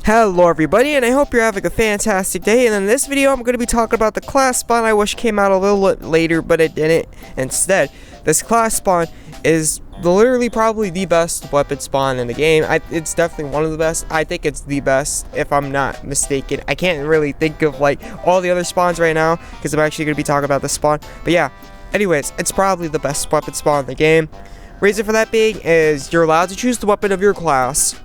Hello everybody, and I hope you're having a fantastic day. And in this video I'm going to be talking about the class spawn I wish came out a little bit later, but it didn't. Instead, this class spawn is literally probably the best weapon spawn in the game. It's definitely one of the best. I think it's the best, if I'm not mistaken. I can't really think of like all the other spawns right now because I'm actually going to be talking about the spawn. But yeah, anyways, it's probably the best weapon spawn in the game. Reason for that being is you're allowed to choose the weapon of your class.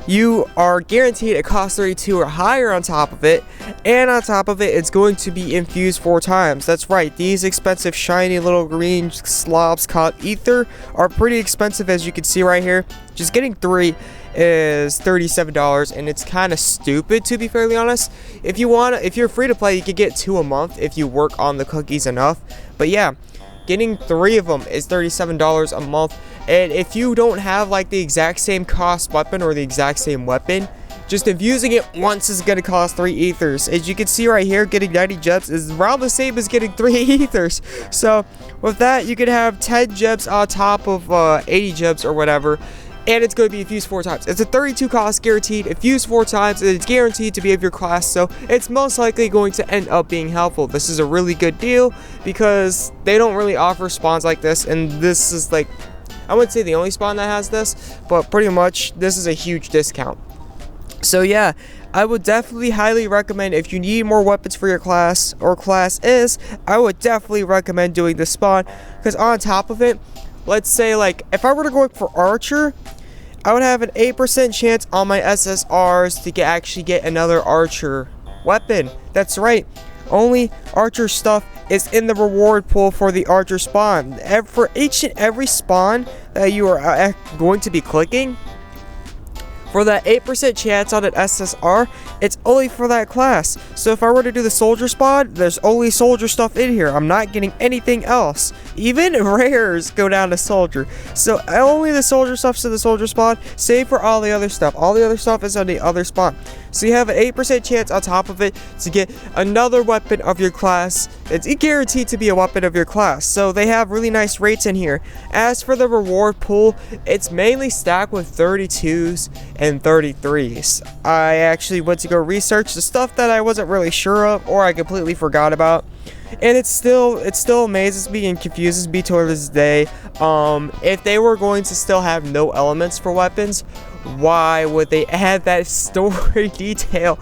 You are guaranteed a cost 32 or higher on top of it, and on top of it, it's going to be infused 4 times. That's right, these expensive shiny little green slobs called ether are pretty expensive, as you can see right here. Just getting 3 is $37, and it's kind of stupid, to be fairly honest. If you're free to play, you could get 2 a month if you work on the cookies enough. But yeah, getting 3 of them is $37 a month. And if you don't have like the exact same cost weapon or the exact same weapon, just infusing it once is going to cost 3 ethers. As you can see right here, getting 90 gems is around the same as getting 3 ethers. So with that, you could have 10 gems on top of 80 gems or whatever. And it's going to be infused 4 times. It's a 32 cost guaranteed, infused 4 times, and it's guaranteed to be of your class, so it's most likely going to end up being helpful. This is a really good deal because they don't really offer spawns like this, and this is like, I wouldn't say the only spawn that has this, but pretty much this is a huge discount. So yeah, I would definitely highly recommend, if you need more weapons for your class, or class is, I would definitely recommend doing this spawn, because on top of it, let's say like if I were to go for archer, I would have an 8% chance on my SSRs to actually get another archer weapon. That's right, only archer stuff is in the reward pool for the archer spawn. For each and every spawn that you are going to be clicking, for that 8% chance on an SSR, it's only for that class. So if I were to do the soldier spawn, there's only soldier stuff in here. I'm not getting anything else. Even rares go down to soldier. So only the soldier stuff's in the soldier spawn, save for all the other stuff. All the other stuff is on the other spawn. So you have an 8% chance on top of it to get another weapon of your class. It's guaranteed to be a weapon of your class. So they have really nice rates in here. As for the reward pool, it's mainly stacked with 32s and 33s. I actually went to go research the stuff that I wasn't really sure of or I completely forgot about. And it still amazes me and confuses me to this day. If they were going to still have no elements for weapons, why would they add that story detail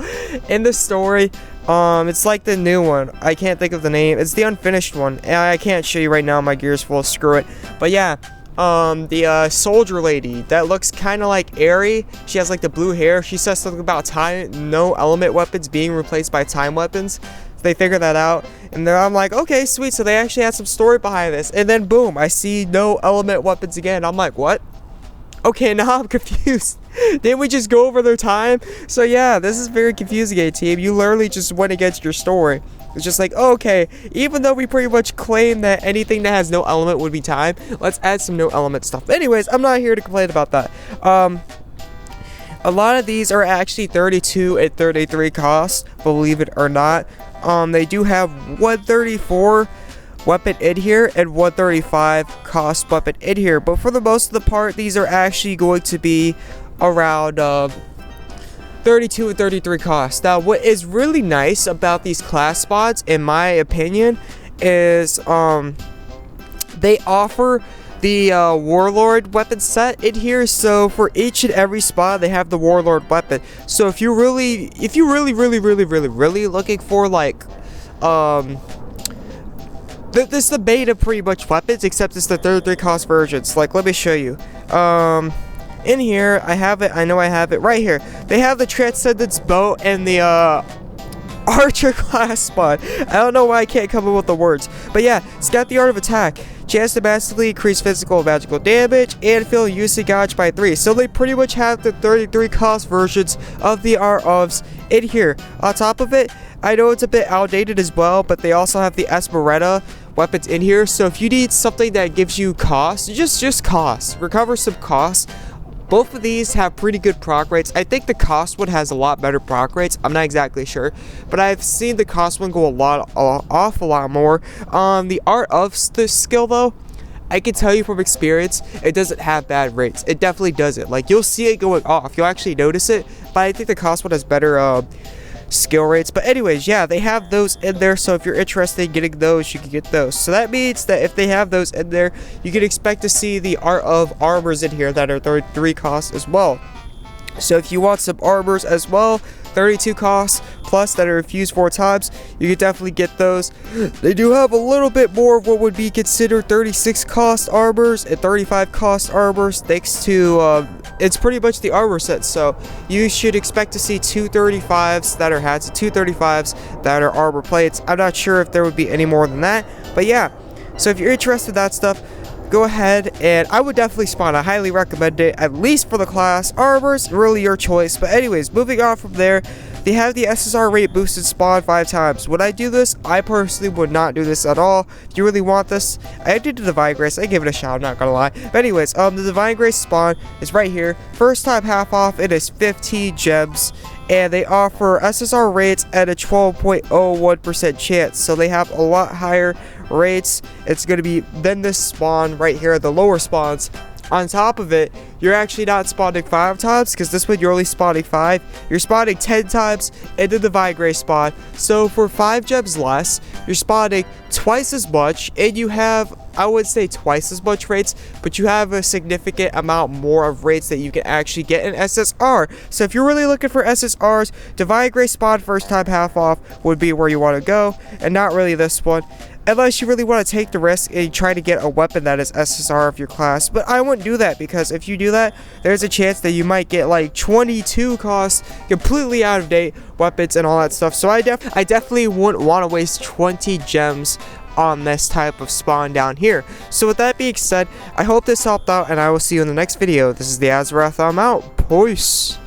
in the story? It's like the new one. I can't think of the name. It's the unfinished one, and I can't show you right now. My gear's full. Screw it. But yeah, the soldier lady that looks kind of like Aerie. She has like the blue hair. She says something about time, no element weapons being replaced by time weapons. So they figured that out, and then I'm like, okay, sweet. So they actually had some story behind this, and then boom, I see no element weapons again. I'm like, what? Okay, now I'm confused. Didn't we just go over their time? So yeah, this is very confusing, A-Team. You literally just went against your story. It's just like, okay, even though we pretty much claim that anything that has no element would be time, let's add some no element stuff. Anyways, I'm not here to complain about that. A lot of these are actually 32 and 33 costs, believe it or not. They do have 134 weapon in here and 135 cost weapon in here, but for the most of the part, these are actually going to be around 32 and 33 costs. Now, what is really nice about these class spots, in my opinion, is they offer the warlord weapon set in here. So for each and every spot, they have the warlord weapon. So if you're really looking for like this is the beta pretty much weapons, except it's the 33 cost versions. Like, let me show you. In here, I have it. I know I have it right here. They have the Transcendence Bow and the Archer class spot. I don't know why I can't come up with the words. But yeah, it's got the Art of Attack. Chance to massively increase physical and magical damage, and fill usage gauge by 3. So they pretty much have the 33 cost versions of the Art ofs in here. On top of it, I know it's a bit outdated as well, but they also have the Esmeretta weapons in here. So if you need something that gives you cost, just cost, recover some cost. Both of these have pretty good proc rates. I think the cost one has a lot better proc rates. I'm not exactly sure, but I've seen the cost one go off a lot more. The art of the skill though, I can tell you from experience, it doesn't have bad rates. It definitely doesn't. Like, you'll see it going off. You'll actually notice it. But I think the cost one has better skill rates. But anyways, yeah, they have those in there. So if you're interested in getting those, you can get those. So that means that if they have those in there, you can expect to see the Art of Armors in here that are 33 costs as well. So if you want some armors as well, 32 costs plus that are infused 4 times, you can definitely get those. They do have a little bit more of what would be considered 36 cost armors and 35 cost armors, thanks to it's pretty much the armor set. So you should expect to see 2 35s that are hats and 2 35s that are armor plates. I'm not sure if there would be any more than that, but yeah. So if you're interested in that stuff, go ahead, and I would definitely spawn. I highly recommend it, at least for the class. Armors, really your choice. But anyways, moving on from there, they have the SSR rate boosted spawn 5 times. Would I do this? I personally would not do this at all. If you really want this, I did the Divine Grace. I give it a shot, I'm not gonna lie. But anyways, the Divine Grace spawn is right here. First time half off, it is 15 gems. And they offer SSR rates at a 12.01% chance. So they have a lot higher rates. It's going to be then this spawn right here, the lower spawns. On top of it, you're actually not spawning 5 times, because this one you're only spawning 5. You're spawning 10 times in the Divine Grace spawn. So for 5 gems less, you're spawning twice as much, and you have, I would say, twice as much rates, but you have a significant amount more of rates that you can actually get in SSR. So if you're really looking for SSRs, Divine Grace spawn first time half off would be where you want to go, and not really this one. Unless you really want to take the risk and try to get a weapon that is SSR of your class. But I wouldn't do that, because if you do that, there's a chance that you might get like 22 cost, completely out of date weapons and all that stuff. So I definitely wouldn't want to waste 20 gems on this type of spawn down here. So with that being said, I hope this helped out, and I will see you in the next video. This is the AzureWrath. I'm out. Peace.